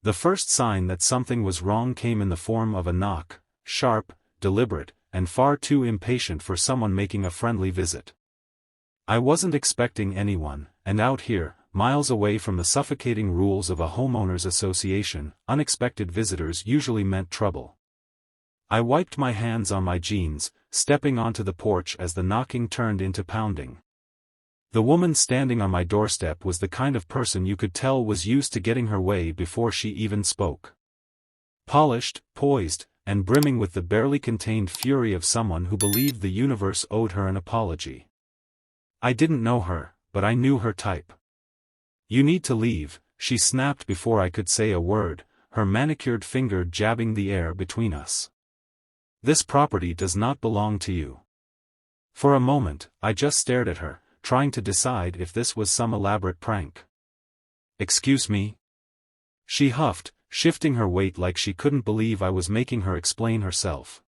The first sign that something was wrong came in the form of a knock, sharp, deliberate, and far too impatient for someone making a friendly visit. I wasn't expecting anyone, and out here, miles away from the suffocating rules of a homeowners association, unexpected visitors usually meant trouble. I wiped my hands on my jeans, stepping onto the porch as the knocking turned into pounding. The woman standing on my doorstep was the kind of person you could tell was used to getting her way before she even spoke. Polished, poised, and brimming with the barely contained fury of someone who believed the universe owed her an apology. I didn't know her, but I knew her type. "You need to leave," she snapped before I could say a word, her manicured finger jabbing the air between us. "This property does not belong to you." For a moment, I just stared at her, trying to decide if this was some elaborate prank. "Excuse me?" she huffed, shifting her weight like she couldn't believe I was making her explain herself.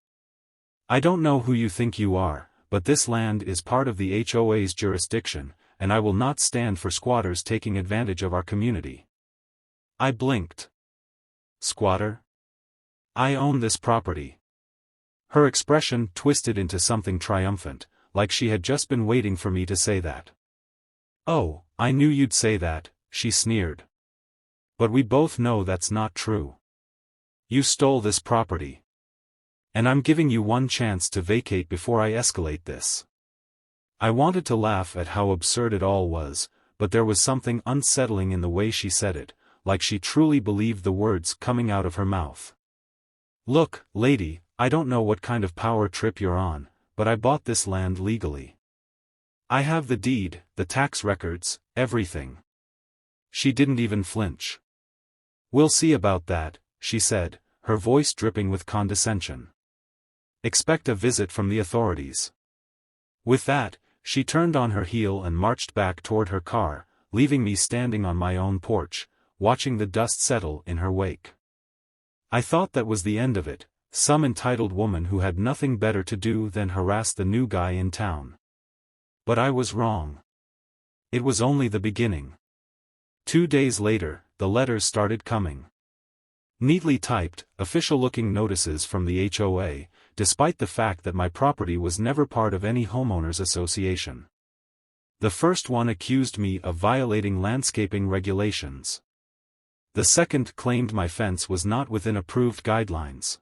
"I don't know who you think you are, but this land is part of the HOA's jurisdiction, and I will not stand for squatters taking advantage of our community." I blinked. "Squatter? I own this property." Her expression twisted into something triumphant, like she had just been waiting for me to say that. "Oh, I knew you'd say that," she sneered. "But we both know that's not true. You stole this property. And I'm giving you one chance to vacate before I escalate this." I wanted to laugh at how absurd it all was, but there was something unsettling in the way she said it, like she truly believed the words coming out of her mouth. "Look, lady, I don't know what kind of power trip you're on, but I bought this land legally. I have the deed, the tax records, everything." She didn't even flinch. "We'll see about that," she said, her voice dripping with condescension. "Expect a visit from the authorities." With that, she turned on her heel and marched back toward her car, leaving me standing on my own porch, watching the dust settle in her wake. I thought that was the end of it, some entitled woman who had nothing better to do than harass the new guy in town. But I was wrong. It was only the beginning. 2 days later, the letters started coming. Neatly typed, official-looking notices from the HOA, despite the fact that my property was never part of any homeowners association. The first one accused me of violating landscaping regulations. The second claimed my fence was not within approved guidelines.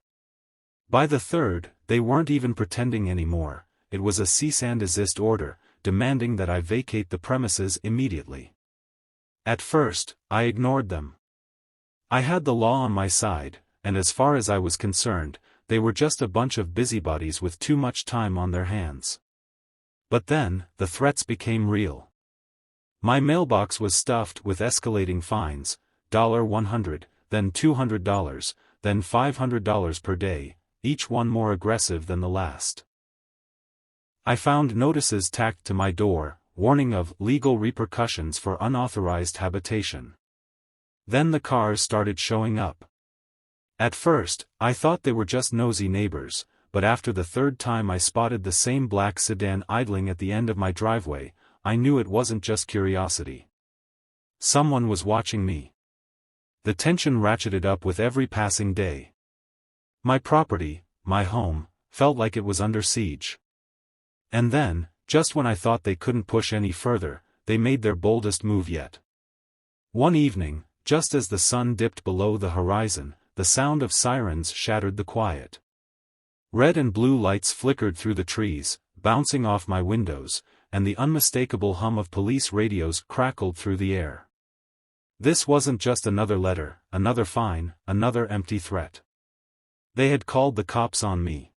By the third, they weren't even pretending anymore, it was a cease and desist order, demanding that I vacate the premises immediately. At first, I ignored them. I had the law on my side, and as far as I was concerned, they were just a bunch of busybodies with too much time on their hands. But then, the threats became real. My mailbox was stuffed with escalating fines, $100, then $200, then $500 per day, each one more aggressive than the last. I found notices tacked to my door, warning of legal repercussions for unauthorized habitation. Then the cars started showing up. At first, I thought they were just nosy neighbors, but after the third time I spotted the same black sedan idling at the end of my driveway, I knew it wasn't just curiosity. Someone was watching me. The tension ratcheted up with every passing day. My property, my home, felt like it was under siege. And then, just when I thought they couldn't push any further, they made their boldest move yet. One evening, just as the sun dipped below the horizon, the sound of sirens shattered the quiet. Red and blue lights flickered through the trees, bouncing off my windows, and the unmistakable hum of police radios crackled through the air. This wasn't just another letter, another fine, another empty threat. They had called the cops on me.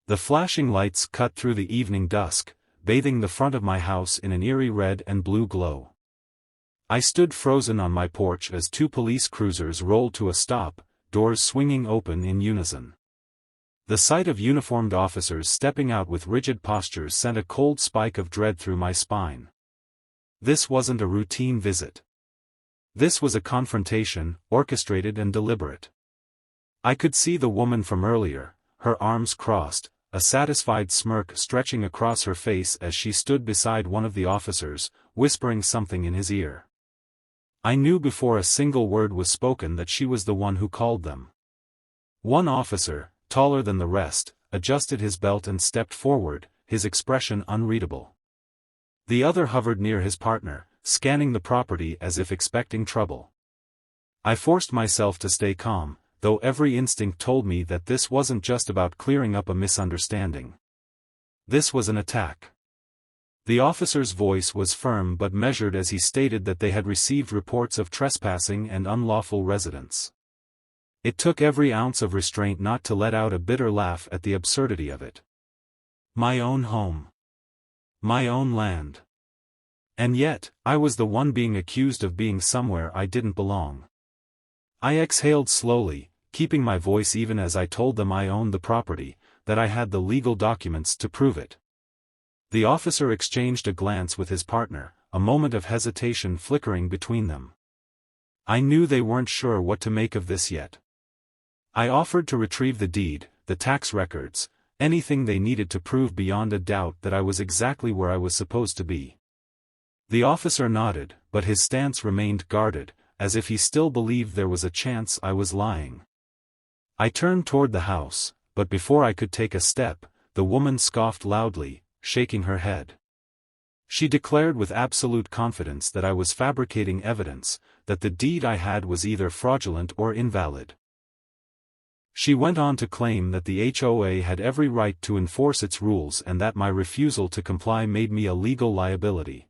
The flashing lights cut through the evening dusk, bathing the front of my house in an eerie red and blue glow. I stood frozen on my porch as 2 police cruisers rolled to a stop, doors swinging open in unison. The sight of uniformed officers stepping out with rigid postures sent a cold spike of dread through my spine. This wasn't a routine visit. This was a confrontation, orchestrated and deliberate. I could see the woman from earlier, her arms crossed, a satisfied smirk stretching across her face as she stood beside one of the officers, whispering something in his ear. I knew before a single word was spoken that she was the one who called them. One officer, taller than the rest, adjusted his belt and stepped forward, his expression unreadable. The other hovered near his partner, scanning the property as if expecting trouble. I forced myself to stay calm, though every instinct told me that this wasn't just about clearing up a misunderstanding. This was an attack. The officer's voice was firm but measured as he stated that they had received reports of trespassing and unlawful residence. It took every ounce of restraint not to let out a bitter laugh at the absurdity of it. My own home. My own land. And yet, I was the one being accused of being somewhere I didn't belong. I exhaled slowly, keeping my voice even as I told them I owned the property, that I had the legal documents to prove it. The officer exchanged a glance with his partner, a moment of hesitation flickering between them. I knew they weren't sure what to make of this yet. I offered to retrieve the deed, the tax records, anything they needed to prove beyond a doubt that I was exactly where I was supposed to be. The officer nodded, but his stance remained guarded, as if he still believed there was a chance I was lying. I turned toward the house, but before I could take a step, the woman scoffed loudly, shaking her head. She declared with absolute confidence that I was fabricating evidence, that the deed I had was either fraudulent or invalid. She went on to claim that the HOA had every right to enforce its rules and that my refusal to comply made me a legal liability.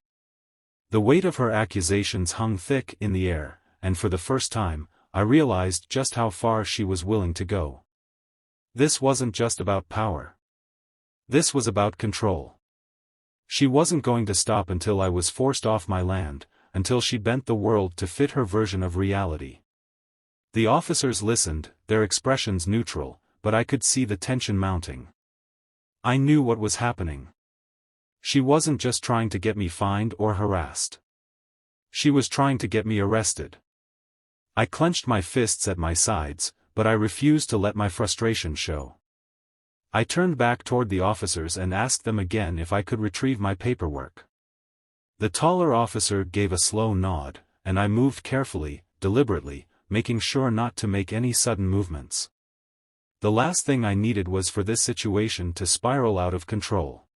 The weight of her accusations hung thick in the air, and for the first time, I realized just how far she was willing to go. This wasn't just about power. This was about control. She wasn't going to stop until I was forced off my land, until she bent the world to fit her version of reality. The officers listened, their expressions neutral, but I could see the tension mounting. I knew what was happening. She wasn't just trying to get me fined or harassed. She was trying to get me arrested. I clenched my fists at my sides, but I refused to let my frustration show. I turned back toward the officers and asked them again if I could retrieve my paperwork. The taller officer gave a slow nod, and I moved carefully, deliberately, making sure not to make any sudden movements. The last thing I needed was for this situation to spiral out of control.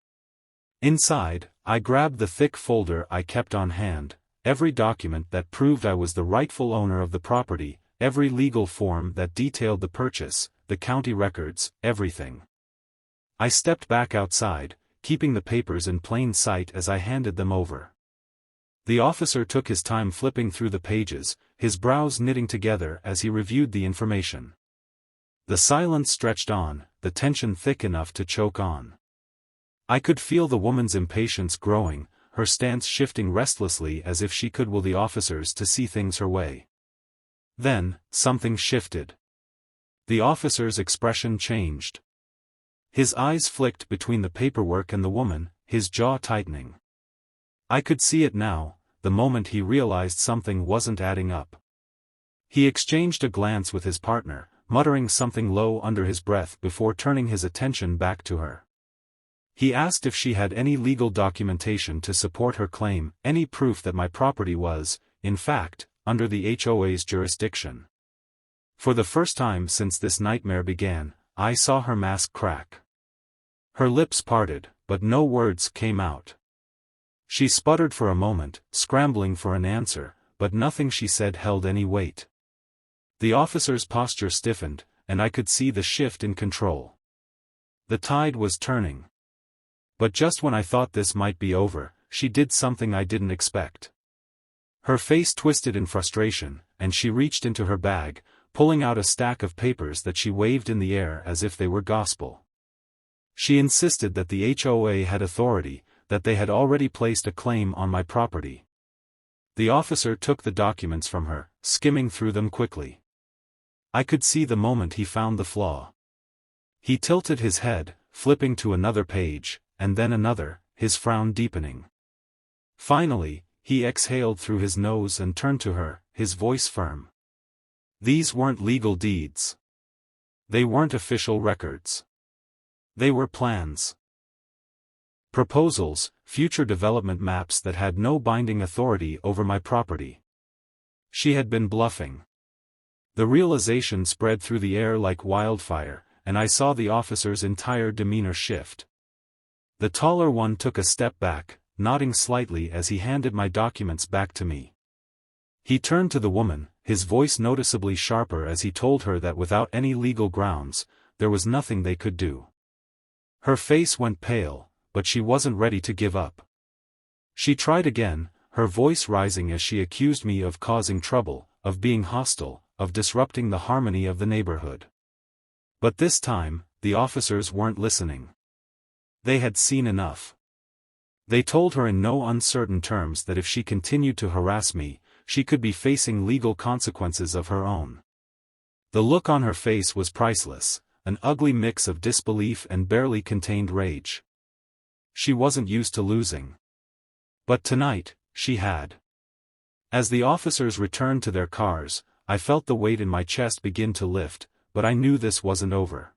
Inside, I grabbed the thick folder I kept on hand, every document that proved I was the rightful owner of the property, every legal form that detailed the purchase, the county records, everything. I stepped back outside, keeping the papers in plain sight as I handed them over. The officer took his time flipping through the pages, his brows knitting together as he reviewed the information. The silence stretched on, the tension thick enough to choke on. I could feel the woman's impatience growing, her stance shifting restlessly as if she could will the officers to see things her way. Then, something shifted. The officer's expression changed. His eyes flicked between the paperwork and the woman, his jaw tightening. I could see it now, the moment he realized something wasn't adding up. He exchanged a glance with his partner, muttering something low under his breath before turning his attention back to her. He asked if she had any legal documentation to support her claim, any proof that my property was, in fact, under the HOA's jurisdiction. For the first time since this nightmare began, I saw her mask crack. Her lips parted, but no words came out. She sputtered for a moment, scrambling for an answer, but nothing she said held any weight. The officer's posture stiffened, and I could see the shift in control. The tide was turning. But just when I thought this might be over, she did something I didn't expect. Her face twisted in frustration, and she reached into her bag, pulling out a stack of papers that she waved in the air as if they were gospel. She insisted that the HOA had authority, that they had already placed a claim on my property. The officer took the documents from her, skimming through them quickly. I could see the moment he found the flaw. He tilted his head, flipping to another page, and then another, his frown deepening. Finally, he exhaled through his nose and turned to her, his voice firm. These weren't legal deeds. They weren't official records. They were plans. Proposals, future development maps that had no binding authority over my property. She had been bluffing. The realization spread through the air like wildfire, and I saw the officer's entire demeanor shift. The taller one took a step back, nodding slightly as he handed my documents back to me. He turned to the woman, his voice noticeably sharper as he told her that without any legal grounds, there was nothing they could do. Her face went pale, but she wasn't ready to give up. She tried again, her voice rising as she accused me of causing trouble, of being hostile, of disrupting the harmony of the neighborhood. But this time, the officers weren't listening. They had seen enough. They told her in no uncertain terms that if she continued to harass me, she could be facing legal consequences of her own. The look on her face was priceless, an ugly mix of disbelief and barely contained rage. She wasn't used to losing. But tonight, she had. As the officers returned to their cars, I felt the weight in my chest begin to lift, but I knew this wasn't over.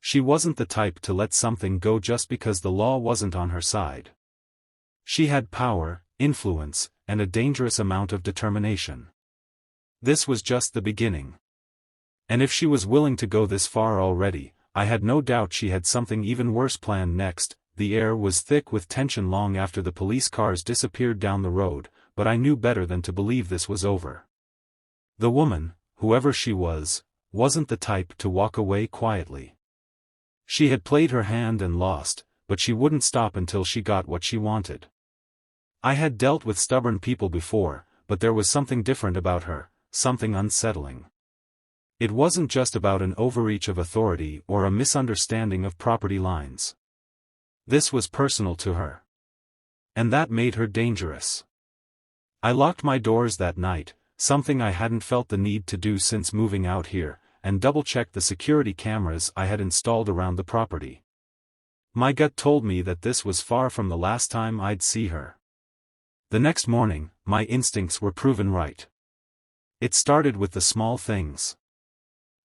She wasn't the type to let something go just because the law wasn't on her side. She had power, influence, and a dangerous amount of determination. This was just the beginning. And if she was willing to go this far already, I had no doubt she had something even worse planned next. The air was thick with tension long after the police cars disappeared down the road, but I knew better than to believe this was over. The woman, whoever she was, wasn't the type to walk away quietly. She had played her hand and lost, but she wouldn't stop until she got what she wanted. I had dealt with stubborn people before, but there was something different about her, something unsettling. It wasn't just about an overreach of authority or a misunderstanding of property lines. This was personal to her. And that made her dangerous. I locked my doors that night, something I hadn't felt the need to do since moving out here, and double-checked the security cameras I had installed around the property. My gut told me that this was far from the last time I'd see her. The next morning, my instincts were proven right. It started with the small things.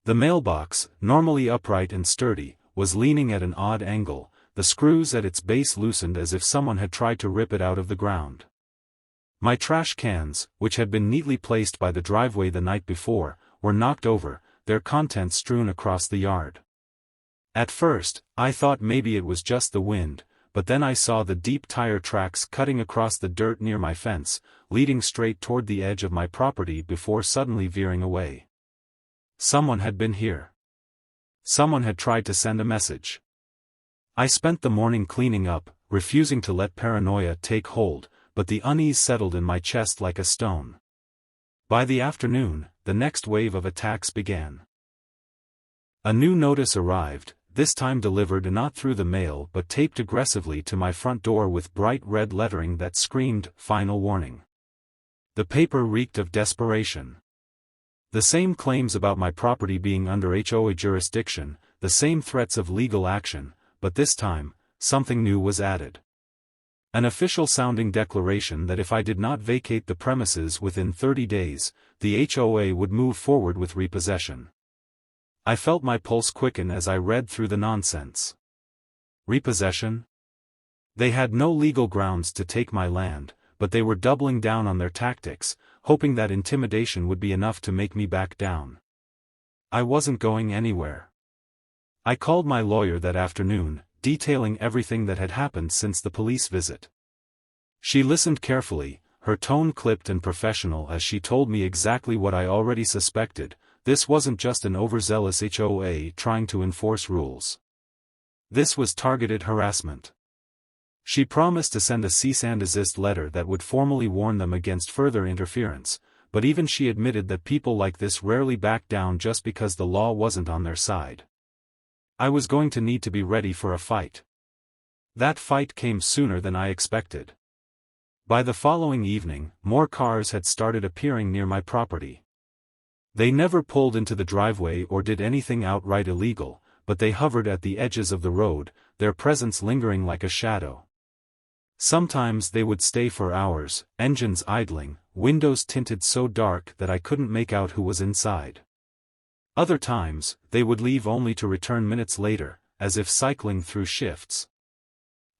The mailbox, normally upright and sturdy, was leaning at an odd angle, the screws at its base loosened as if someone had tried to rip it out of the ground. My trash cans, which had been neatly placed by the driveway the night before, were knocked over, their contents strewn across the yard. At first, I thought maybe it was just the wind, but then I saw the deep tire tracks cutting across the dirt near my fence, leading straight toward the edge of my property before suddenly veering away. Someone had been here. Someone had tried to send a message. I spent the morning cleaning up, refusing to let paranoia take hold, but the unease settled in my chest like a stone. By the afternoon, the next wave of attacks began. A new notice arrived, this time delivered not through the mail but taped aggressively to my front door with bright red lettering that screamed, "Final Warning." The paper reeked of desperation. The same claims about my property being under HOA jurisdiction, the same threats of legal action, but this time, something new was added. An official-sounding declaration that if I did not vacate the premises within 30 days, the HOA would move forward with repossession. I felt my pulse quicken as I read through the nonsense. Repossession? They had no legal grounds to take my land, but they were doubling down on their tactics, hoping that intimidation would be enough to make me back down. I wasn't going anywhere. I called my lawyer that afternoon, detailing everything that had happened since the police visit. She listened carefully, her tone clipped and professional as she told me exactly what I already suspected. This wasn't just an overzealous HOA trying to enforce rules. This was targeted harassment. She promised to send a cease and desist letter that would formally warn them against further interference, but even she admitted that people like this rarely back down just because the law wasn't on their side. I was going to need to be ready for a fight. That fight came sooner than I expected. By the following evening, more cars had started appearing near my property. They never pulled into the driveway or did anything outright illegal, but they hovered at the edges of the road, their presence lingering like a shadow. Sometimes they would stay for hours, engines idling, windows tinted so dark that I couldn't make out who was inside. Other times, they would leave only to return minutes later, as if cycling through shifts.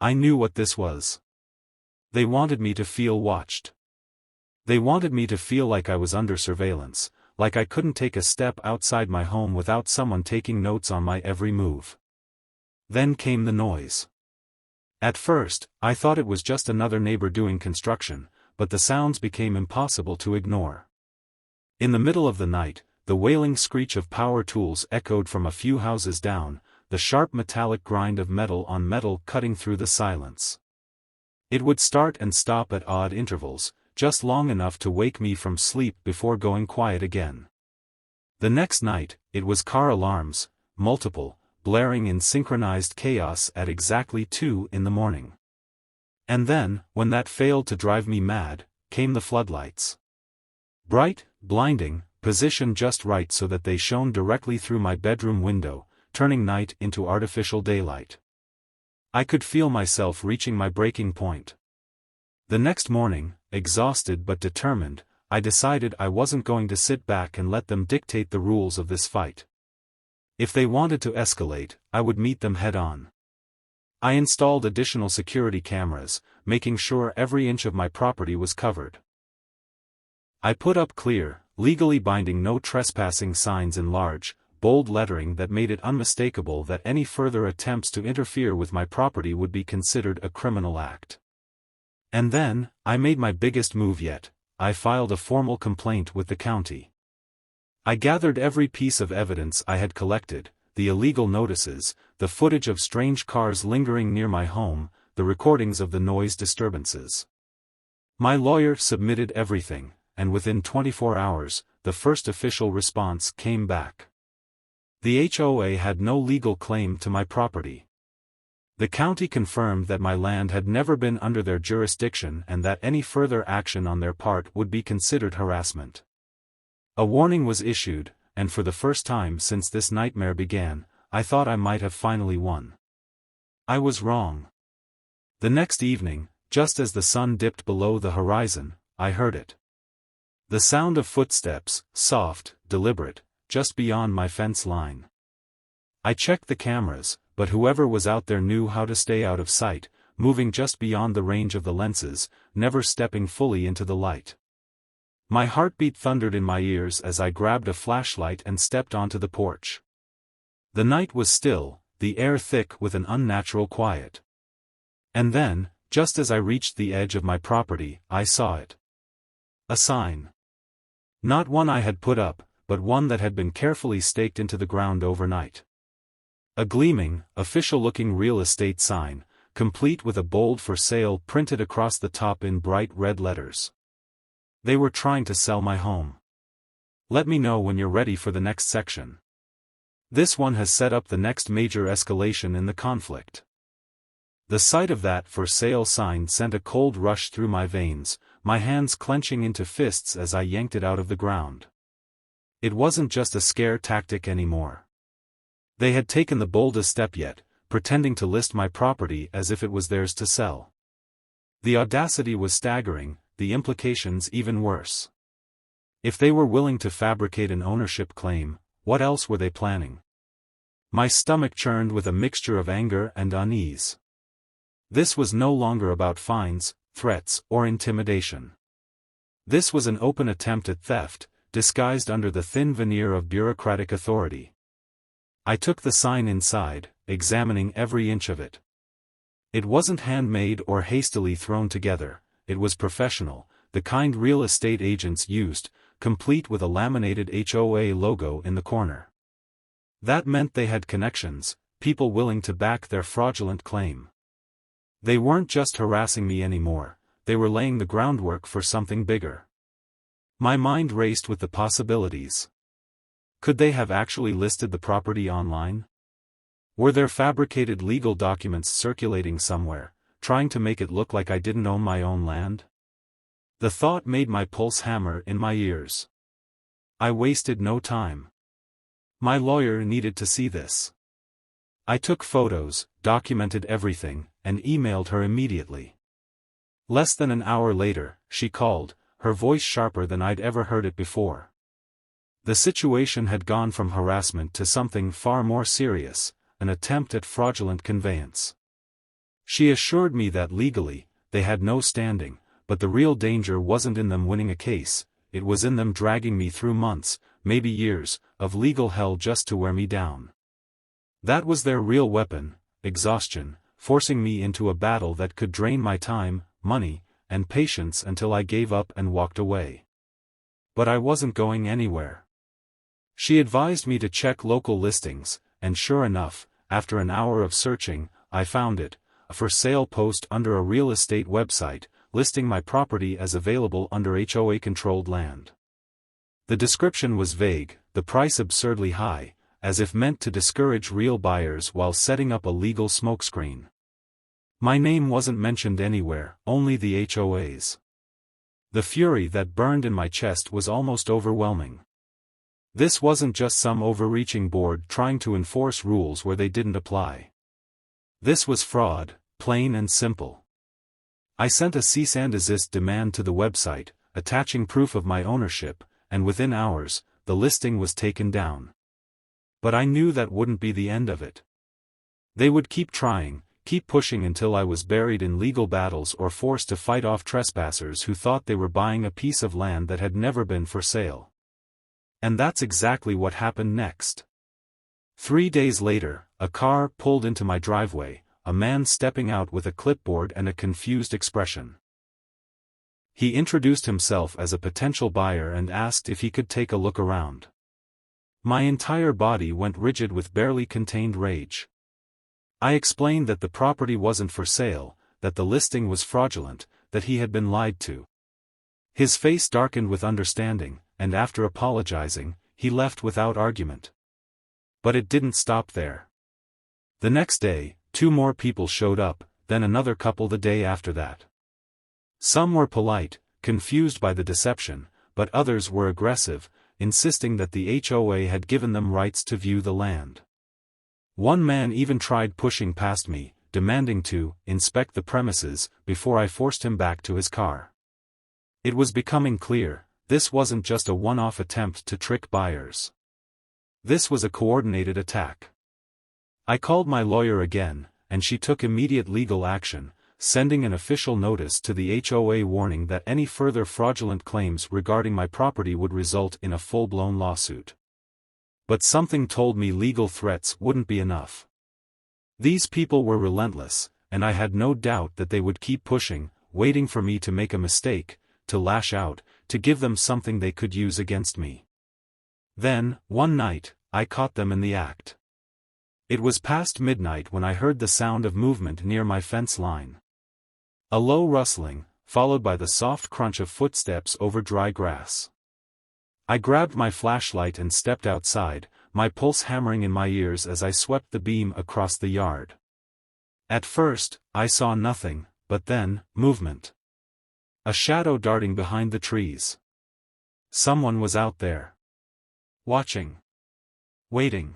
I knew what this was. They wanted me to feel watched. They wanted me to feel like I was under surveillance, like I couldn't take a step outside my home without someone taking notes on my every move. Then came the noise. At first, I thought it was just another neighbor doing construction, but the sounds became impossible to ignore. In the middle of the night, the wailing screech of power tools echoed from a few houses down, the sharp metallic grind of metal on metal cutting through the silence. It would start and stop at odd intervals, just long enough to wake me from sleep before going quiet again. The next night, it was car alarms, multiple, blaring in synchronized chaos at exactly 2 in the morning. And then, when that failed to drive me mad, came the floodlights. Bright, blinding, positioned just right so that they shone directly through my bedroom window, turning night into artificial daylight. I could feel myself reaching my breaking point. The next morning, exhausted but determined, I decided I wasn't going to sit back and let them dictate the rules of this fight. If they wanted to escalate, I would meet them head-on. I installed additional security cameras, making sure every inch of my property was covered. I put up clear, legally binding no trespassing signs in large, bold lettering that made it unmistakable that any further attempts to interfere with my property would be considered a criminal act. And then, I made my biggest move yet. I filed a formal complaint with the county. I gathered every piece of evidence I had collected, the illegal notices, the footage of strange cars lingering near my home, the recordings of the noise disturbances. My lawyer submitted everything, and within 24 hours, the first official response came back. The HOA had no legal claim to my property. The county confirmed that my land had never been under their jurisdiction and that any further action on their part would be considered harassment. A warning was issued, and for the first time since this nightmare began, I thought I might have finally won. I was wrong. The next evening, just as the sun dipped below the horizon, I heard it. The sound of footsteps, soft, deliberate, just beyond my fence line. I checked the cameras, but whoever was out there knew how to stay out of sight, moving just beyond the range of the lenses, never stepping fully into the light. My heartbeat thundered in my ears as I grabbed a flashlight and stepped onto the porch. The night was still, the air thick with an unnatural quiet. And then, just as I reached the edge of my property, I saw it. A sign. Not one I had put up, but one that had been carefully staked into the ground overnight. A gleaming, official-looking real estate sign, complete with a bold "For Sale" printed across the top in bright red letters. They were trying to sell my home. Let me know when you're ready for the next section. This one has set up the next major escalation in the conflict. The sight of that "For Sale" sign sent a cold rush through my veins, my hands clenching into fists as I yanked it out of the ground. It wasn't just a scare tactic anymore. They had taken the boldest step yet, pretending to list my property as if it was theirs to sell. The audacity was staggering, the implications even worse. If they were willing to fabricate an ownership claim, what else were they planning? My stomach churned with a mixture of anger and unease. This was no longer about fines, threats, or intimidation. This was an open attempt at theft, disguised under the thin veneer of bureaucratic authority. I took the sign inside, examining every inch of it. It wasn't handmade or hastily thrown together. It was professional, the kind real estate agents used, complete with a laminated HOA logo in the corner. That meant they had connections, people willing to back their fraudulent claim. They weren't just harassing me anymore, they were laying the groundwork for something bigger. My mind raced with the possibilities. Could they have actually listed the property online? Were there fabricated legal documents circulating somewhere, trying to make it look like I didn't own my own land? The thought made my pulse hammer in my ears. I wasted no time. My lawyer needed to see this. I took photos, documented everything, and emailed her immediately. Less than an hour later, she called, her voice sharper than I'd ever heard it before. The situation had gone from harassment to something far more serious, an attempt at fraudulent conveyance. She assured me that legally, they had no standing, but the real danger wasn't in them winning a case, it was in them dragging me through months, maybe years, of legal hell just to wear me down. That was their real weapon, exhaustion, forcing me into a battle that could drain my time, money, and patience until I gave up and walked away. But I wasn't going anywhere. She advised me to check local listings, and sure enough, after an hour of searching, I found it, a for sale post under a real estate website, listing my property as available under HOA-controlled land. The description was vague, the price absurdly high, as if meant to discourage real buyers while setting up a legal smokescreen. My name wasn't mentioned anywhere, only the HOA's. The fury that burned in my chest was almost overwhelming. This wasn't just some overreaching board trying to enforce rules where they didn't apply. This was fraud, plain and simple. I sent a cease and desist demand to the website, attaching proof of my ownership, and within hours, the listing was taken down. But I knew that wouldn't be the end of it. They would keep trying, keep pushing until I was buried in legal battles or forced to fight off trespassers who thought they were buying a piece of land that had never been for sale. And that's exactly what happened next. 3 days later, a car pulled into my driveway, a man stepping out with a clipboard and a confused expression. He introduced himself as a potential buyer and asked if he could take a look around. My entire body went rigid with barely contained rage. I explained that the property wasn't for sale, that the listing was fraudulent, that he had been lied to. His face darkened with understanding, and after apologizing, he left without argument. But it didn't stop there. The next day, 2 more people showed up, then another couple the day after that. Some were polite, confused by the deception, but others were aggressive, insisting that the HOA had given them rights to view the land. One man even tried pushing past me, demanding to inspect the premises before I forced him back to his car. It was becoming clear, this wasn't just a one-off attempt to trick buyers. This was a coordinated attack. I called my lawyer again, and she took immediate legal action, sending an official notice to the HOA warning that any further fraudulent claims regarding my property would result in a full-blown lawsuit. But something told me legal threats wouldn't be enough. These people were relentless, and I had no doubt that they would keep pushing, waiting for me to make a mistake, to lash out, to give them something they could use against me. Then, one night, I caught them in the act. It was past midnight when I heard the sound of movement near my fence line. A low rustling, followed by the soft crunch of footsteps over dry grass. I grabbed my flashlight and stepped outside, my pulse hammering in my ears as I swept the beam across the yard. At first, I saw nothing, but then, movement. A shadow darting behind the trees. Someone was out there. Watching. Waiting.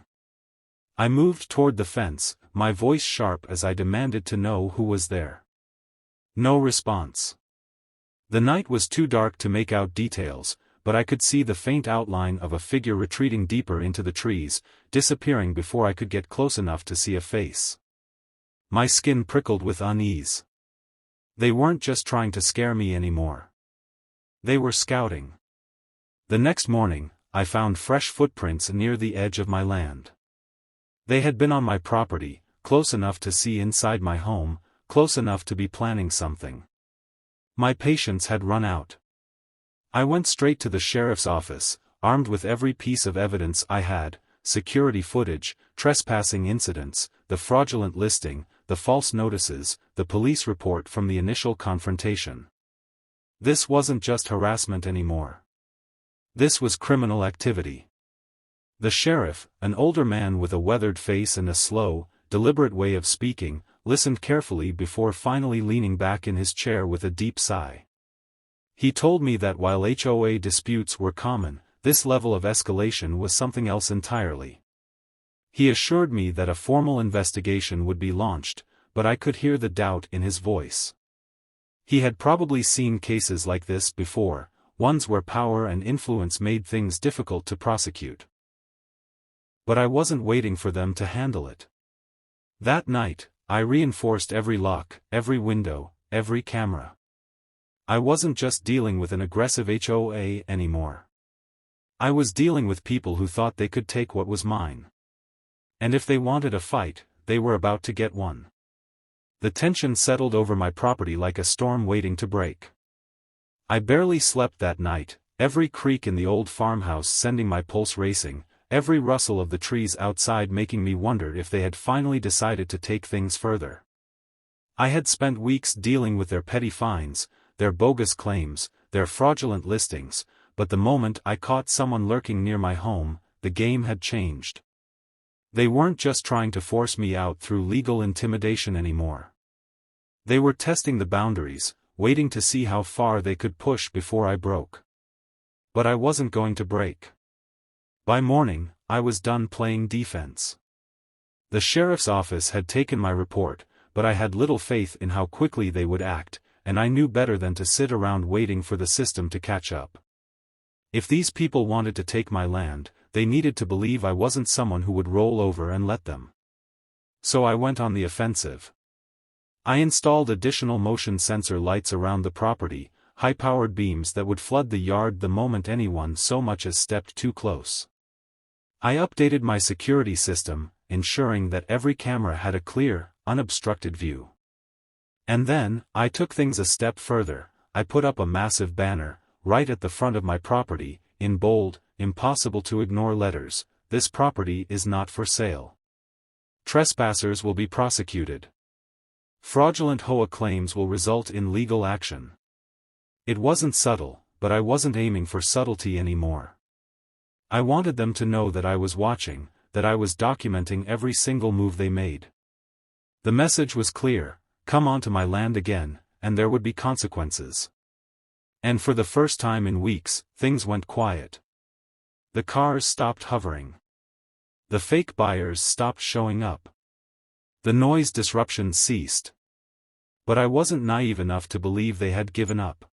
I moved toward the fence, my voice sharp as I demanded to know who was there. No response. The night was too dark to make out details, but I could see the faint outline of a figure retreating deeper into the trees, disappearing before I could get close enough to see a face. My skin prickled with unease. They weren't just trying to scare me anymore. They were scouting. The next morning, I found fresh footprints near the edge of my land. They had been on my property, close enough to see inside my home, close enough to be planning something. My patience had run out. I went straight to the sheriff's office, armed with every piece of evidence I had: security footage, trespassing incidents, the fraudulent listing, the false notices, the police report from the initial confrontation. This wasn't just harassment anymore. This was criminal activity. The sheriff, an older man with a weathered face and a slow, deliberate way of speaking, listened carefully before finally leaning back in his chair with a deep sigh. He told me that while HOA disputes were common, this level of escalation was something else entirely. He assured me that a formal investigation would be launched, but I could hear the doubt in his voice. He had probably seen cases like this before, ones where power and influence made things difficult to prosecute. But I wasn't waiting for them to handle it. That night, I reinforced every lock, every window, every camera. I wasn't just dealing with an aggressive HOA anymore. I was dealing with people who thought they could take what was mine. And if they wanted a fight, they were about to get one. The tension settled over my property like a storm waiting to break. I barely slept that night, every creak in the old farmhouse sending my pulse racing, every rustle of the trees outside making me wonder if they had finally decided to take things further. I had spent weeks dealing with their petty fines, their bogus claims, their fraudulent listings, but the moment I caught someone lurking near my home, the game had changed. They weren't just trying to force me out through legal intimidation anymore. They were testing the boundaries, waiting to see how far they could push before I broke. But I wasn't going to break. By morning, I was done playing defense. The sheriff's office had taken my report, but I had little faith in how quickly they would act, and I knew better than to sit around waiting for the system to catch up. If these people wanted to take my land, they needed to believe I wasn't someone who would roll over and let them. So I went on the offensive. I installed additional motion sensor lights around the property, high-powered beams that would flood the yard the moment anyone so much as stepped too close. I updated my security system, ensuring that every camera had a clear, unobstructed view. And then, I took things a step further. I put up a massive banner, right at the front of my property, in bold, impossible to ignore letters: "This property is not for sale. Trespassers will be prosecuted. Fraudulent HOA claims will result in legal action." It wasn't subtle, but I wasn't aiming for subtlety anymore. I wanted them to know that I was watching, that I was documenting every single move they made. The message was clear: come onto my land again, and there would be consequences. And for the first time in weeks, things went quiet. The cars stopped hovering. The fake buyers stopped showing up. The noise disruption ceased. But I wasn't naive enough to believe they had given up.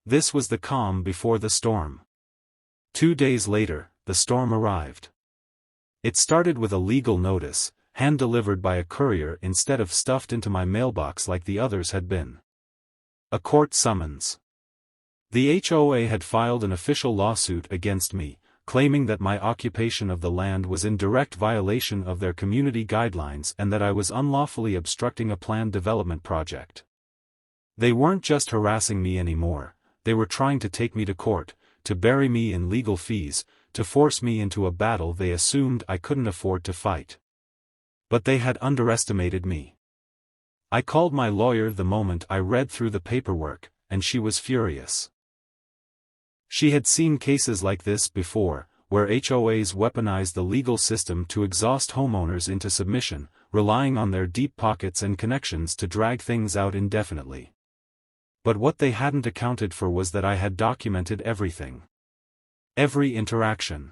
This was the calm before the storm. 2 days later, the storm arrived. It started with a legal notice, hand-delivered by a courier instead of stuffed into my mailbox like the others had been. A court summons. The HOA had filed an official lawsuit against me, claiming that my occupation of the land was in direct violation of their community guidelines and that I was unlawfully obstructing a planned development project. They weren't just harassing me anymore, they were trying to take me to court, to bury me in legal fees, to force me into a battle they assumed I couldn't afford to fight. But they had underestimated me. I called my lawyer the moment I read through the paperwork, and she was furious. She had seen cases like this before, where HOAs weaponized the legal system to exhaust homeowners into submission, relying on their deep pockets and connections to drag things out indefinitely. But what they hadn't accounted for was that I had documented everything. Every interaction.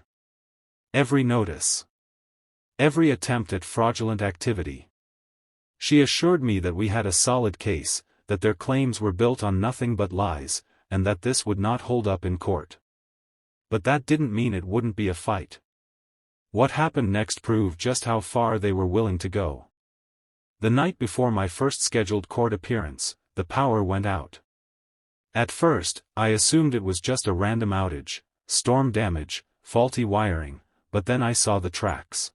Every notice. Every attempt at fraudulent activity. She assured me that we had a solid case, that their claims were built on nothing but lies, and that this would not hold up in court. But that didn't mean it wouldn't be a fight. What happened next proved just how far they were willing to go. The night before my first scheduled court appearance, the power went out. At first, I assumed it was just a random outage, storm damage, faulty wiring, but then I saw the tracks.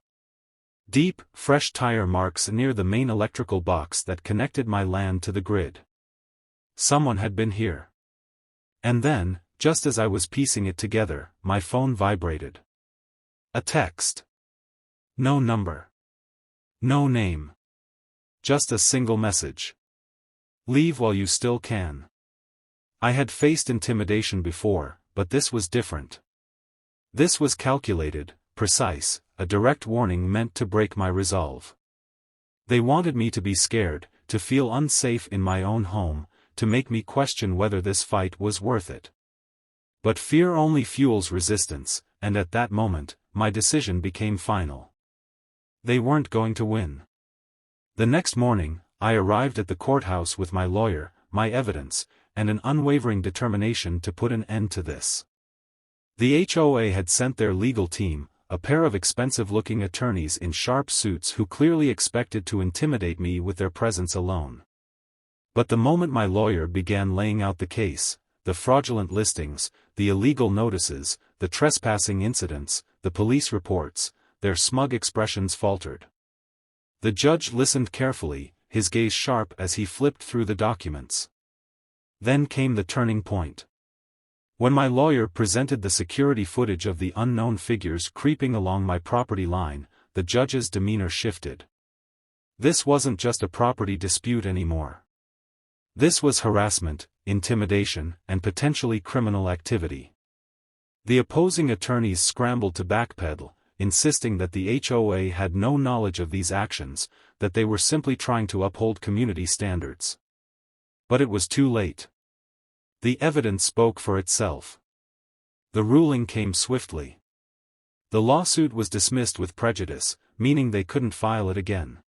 Deep, fresh tire marks near the main electrical box that connected my land to the grid. Someone had been here. And then, just as I was piecing it together, my phone vibrated. A text. No number. No name. Just a single message. Leave while you still can. I had faced intimidation before, but this was different. This was calculated, precise, a direct warning meant to break my resolve. They wanted me to be scared, to feel unsafe in my own home, to make me question whether this fight was worth it. But fear only fuels resistance, and at that moment, my decision became final. They weren't going to win. The next morning, I arrived at the courthouse with my lawyer, my evidence, and an unwavering determination to put an end to this. The HOA had sent their legal team, a pair of expensive-looking attorneys in sharp suits who clearly expected to intimidate me with their presence alone. But the moment my lawyer began laying out the case, the fraudulent listings, the illegal notices, the trespassing incidents, the police reports, their smug expressions faltered. The judge listened carefully, his gaze sharp as he flipped through the documents. Then came the turning point. When my lawyer presented the security footage of the unknown figures creeping along my property line, the judge's demeanor shifted. This wasn't just a property dispute anymore. This was harassment, intimidation, and potentially criminal activity. The opposing attorneys scrambled to backpedal, insisting that the HOA had no knowledge of these actions, that they were simply trying to uphold community standards. But it was too late. The evidence spoke for itself. The ruling came swiftly. The lawsuit was dismissed with prejudice, meaning they couldn't file it again.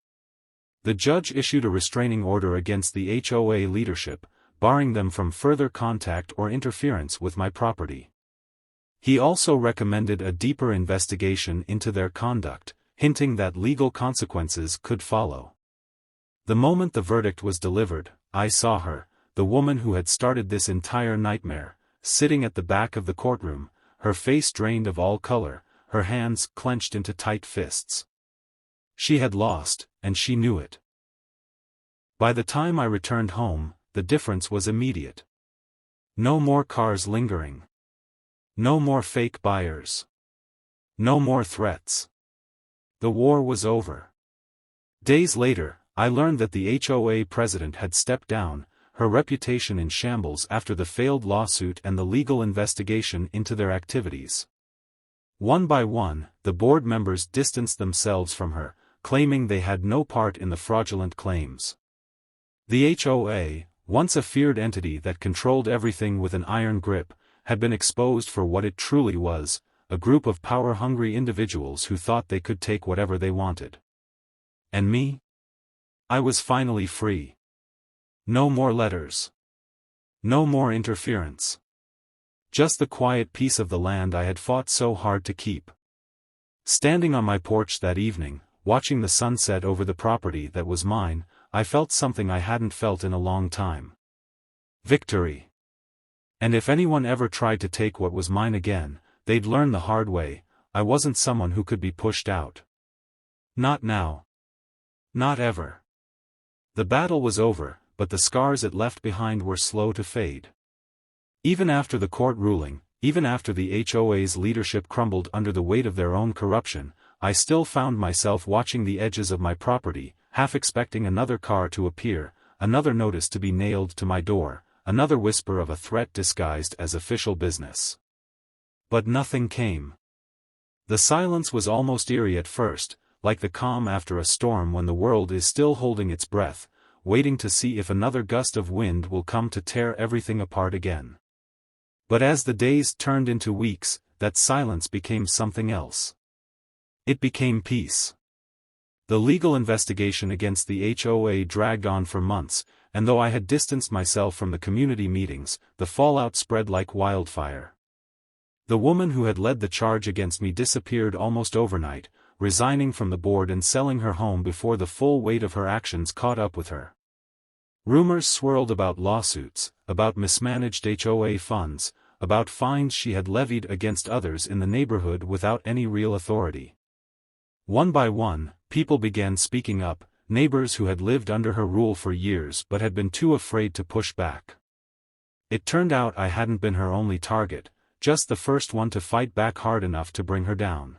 The judge issued a restraining order against the HOA leadership, barring them from further contact or interference with my property. He also recommended a deeper investigation into their conduct, hinting that legal consequences could follow. The moment the verdict was delivered, I saw her, the woman who had started this entire nightmare, sitting at the back of the courtroom, her face drained of all color, her hands clenched into tight fists. She had lost, and she knew it. By the time I returned home, the difference was immediate. No more cars lingering. No more fake buyers. No more threats. The war was over. Days later, I learned that the HOA president had stepped down, her reputation in shambles after the failed lawsuit and the legal investigation into their activities. One by one, the board members distanced themselves from her, claiming they had no part in the fraudulent claims. The HOA, once a feared entity that controlled everything with an iron grip, had been exposed for what it truly was, a group of power-hungry individuals who thought they could take whatever they wanted. And me? I was finally free. No more letters. No more interference. Just the quiet peace of the land I had fought so hard to keep. Standing on my porch that evening, watching the sunset over the property that was mine, I felt something I hadn't felt in a long time. Victory. And if anyone ever tried to take what was mine again, they'd learn the hard way, I wasn't someone who could be pushed out. Not now. Not ever. The battle was over, but the scars it left behind were slow to fade. Even after the court ruling, even after the HOA's leadership crumbled under the weight of their own corruption, I still found myself watching the edges of my property, half expecting another car to appear, another notice to be nailed to my door, another whisper of a threat disguised as official business. But nothing came. The silence was almost eerie at first, like the calm after a storm when the world is still holding its breath, waiting to see if another gust of wind will come to tear everything apart again. But as the days turned into weeks, that silence became something else. It became peace. The legal investigation against the HOA dragged on for months, and though I had distanced myself from the community meetings, the fallout spread like wildfire. The woman who had led the charge against me disappeared almost overnight, resigning from the board and selling her home before the full weight of her actions caught up with her. Rumors swirled about lawsuits, about mismanaged HOA funds, about fines she had levied against others in the neighborhood without any real authority. One by one, people began speaking up, neighbors who had lived under her rule for years but had been too afraid to push back. It turned out I hadn't been her only target, just the first one to fight back hard enough to bring her down.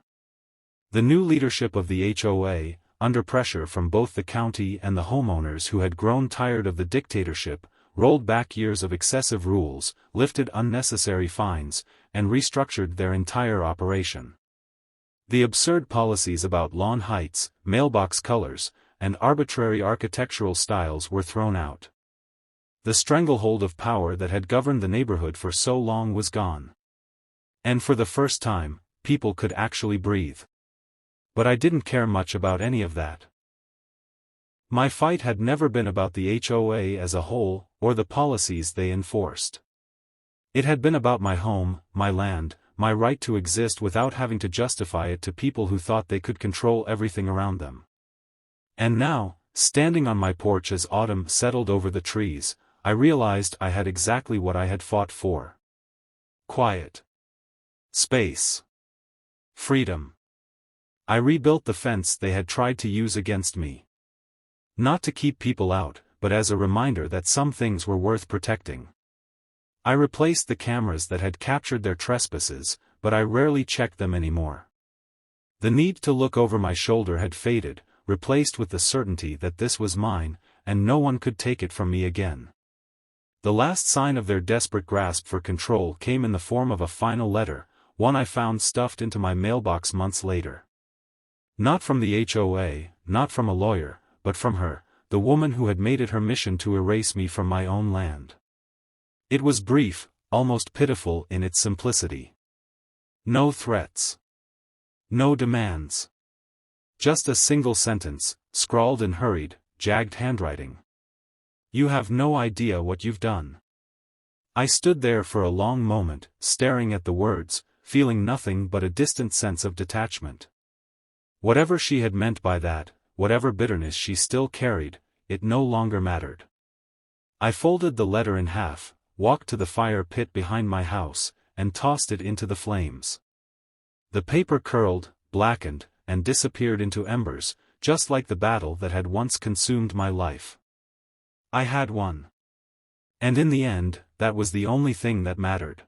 The new leadership of the HOA, under pressure from both the county and the homeowners who had grown tired of the dictatorship, rolled back years of excessive rules, lifted unnecessary fines, and restructured their entire operation. The absurd policies about lawn heights, mailbox colors, and arbitrary architectural styles were thrown out. The stranglehold of power that had governed the neighborhood for so long was gone. And for the first time, people could actually breathe. But I didn't care much about any of that. My fight had never been about the HOA as a whole, or the policies they enforced. It had been about my home, my land, my right to exist without having to justify it to people who thought they could control everything around them. And now, Standing on my porch as autumn settled over the trees, I realized I had exactly what I had fought for. Quiet. Space. Freedom. I rebuilt the fence they had tried to use against me. Not to keep people out, but as a reminder that some things were worth protecting. I replaced the cameras that had captured their trespasses, but I rarely checked them anymore. The need to look over my shoulder had faded, replaced with the certainty that this was mine, and no one could take it from me again. The last sign of their desperate grasp for control came in the form of a final letter, one I found stuffed into my mailbox months later. Not from the HOA, not from a lawyer, but from her, the woman who had made it her mission to erase me from my own land. It was brief, almost pitiful in its simplicity. No threats. No demands. Just a single sentence, scrawled in hurried, jagged handwriting. You have no idea what you've done. I stood there for a long moment, staring at the words, feeling nothing but a distant sense of detachment. Whatever she had meant by that, whatever bitterness she still carried, it no longer mattered. I folded the letter in half, walked to the fire pit behind my house, and tossed it into the flames. The paper curled, blackened, and disappeared into embers, just like the battle that had once consumed my life. I had won. And in the end, that was the only thing that mattered.